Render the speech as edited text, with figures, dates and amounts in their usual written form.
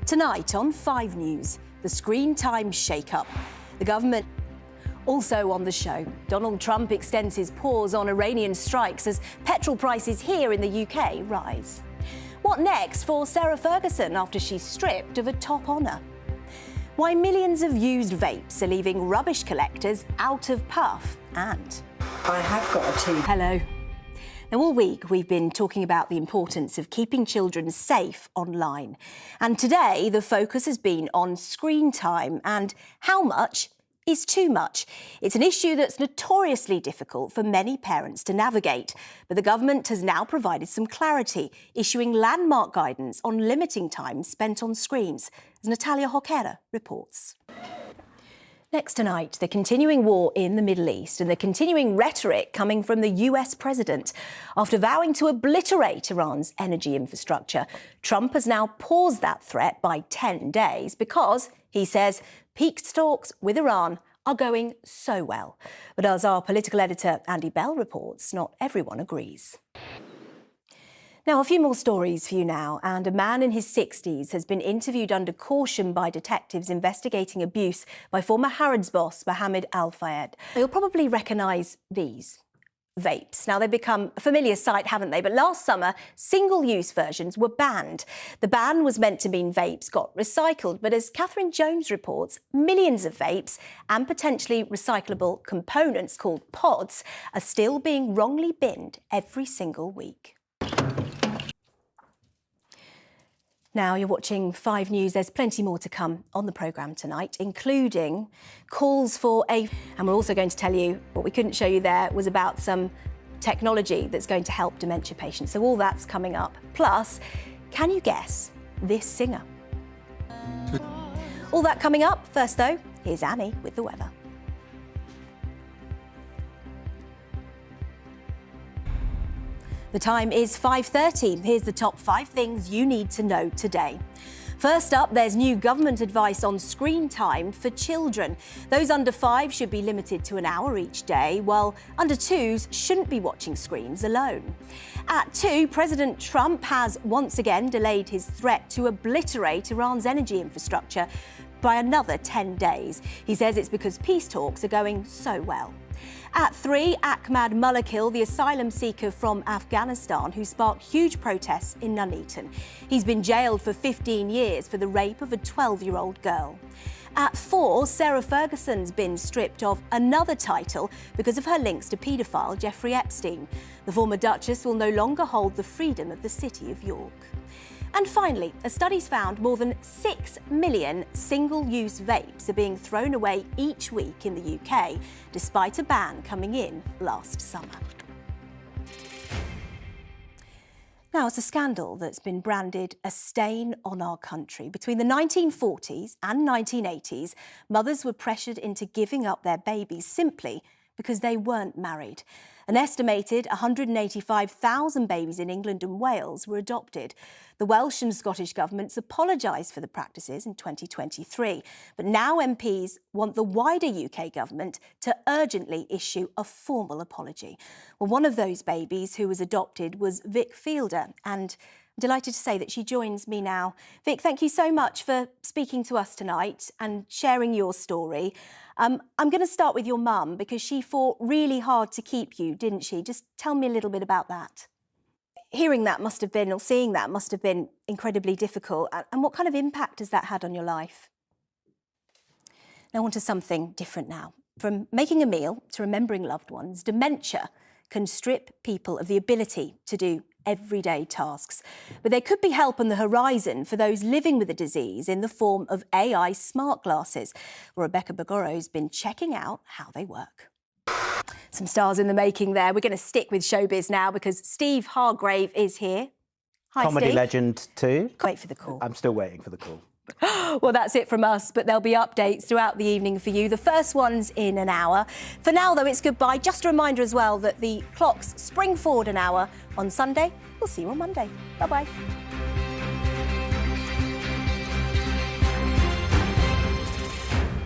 Tonight on 5 News, the screen time shake-up. The government... Also on the show, Donald Trump extends his pause on Iranian strikes as petrol prices here in the UK rise. What next for Sarah Ferguson after she's stripped of a top honour? Why millions of used vapes are leaving rubbish collectors out of puff, and... I have got a tea. Hello. Now, all week we've been talking about the importance of keeping children safe online. And today the focus has been on screen time and how much is too much. It's an issue that's notoriously difficult for many parents to navigate. But the government has now provided some clarity, issuing landmark guidance on limiting time spent on screens, as Natalia Hoquera reports. Next tonight, the continuing war in the Middle East and the continuing rhetoric coming from the US president. After vowing to obliterate Iran's energy infrastructure, Trump has now paused that threat by 10 days because, he says, peace talks with Iran are going so well. But as our political editor Andy Bell reports, not everyone agrees. Now, a few more stories for you now, and a man in his 60s has been interviewed under caution by detectives investigating abuse by former Harrods boss Mohammed Al-Fayed. You'll probably recognise these vapes. Now, they've become a familiar sight, haven't they? But last summer, single-use versions were banned. The ban was meant to mean vapes got recycled, but as Katherine Jones reports, millions of vapes and potentially recyclable components called pods are still being wrongly binned every single week. Now you're watching 5 News. There's plenty more to come on the programme tonight, including calls for a... And we're also going to tell you, what we couldn't show you there was about some technology that's going to help dementia patients. So all that's coming up. Plus, can you guess this singer? All that coming up. First, though, here's Annie with the weather. The time is 5:30. Here's the top 5 things you need to know today. First up, there's new government advice on screen time for children. Those under 5 should be limited to an hour each day, while under 2s shouldn't be watching screens alone. At 2, President Trump has once again delayed his threat to obliterate Iran's energy infrastructure by another 10 days. He says it's because peace talks are going so well. At 3, Ahmad Mullakil, the asylum seeker from Afghanistan who sparked huge protests in Nuneaton. He's been jailed for 15 years for the rape of a 12-year-old girl. At 4, Sarah Ferguson's been stripped of another title because of her links to paedophile Jeffrey Epstein. The former Duchess will no longer hold the freedom of the City of York. And finally, a study's found more than 6 million single-use vapes are being thrown away each week in the UK, despite a ban coming in last summer. Now, it's a scandal that's been branded a stain on our country. Between the 1940s and 1980s, mothers were pressured into giving up their babies simply because they weren't married. An estimated 185,000 babies in England and Wales were adopted. The Welsh and Scottish governments apologised for the practices in 2023, but now MPs want the wider UK government to urgently issue a formal apology. Well, one of those babies who was adopted was Vic Fielder, and I'm delighted to say that she joins me now. Vic, thank you so much for speaking to us tonight and sharing your story. I'm going to start with your mum because she fought really hard to keep you, didn't she? Just tell me a little bit about that. Hearing that must have been, or seeing that must have been incredibly difficult. And what kind of impact has that had on your life? Now on to something different now. From making a meal to remembering loved ones, dementia can strip people of the ability to do everyday tasks. But there could be help on the horizon for those living with the disease in the form of AI smart glasses. Well, Rebecca Bagoro's been checking out how they work. Some stars in the making there. We're going to stick with showbiz now because Steve Hargrave is here. Hi, Comedy Steve. legend too. Wait for the call. I'm still waiting for the call. Well, that's it from us, but there'll be updates throughout the evening for you. The first one's in an hour. For now, though, it's goodbye. Just a reminder as well that the clocks spring forward an hour on Sunday. We'll see you on Monday. Bye-bye.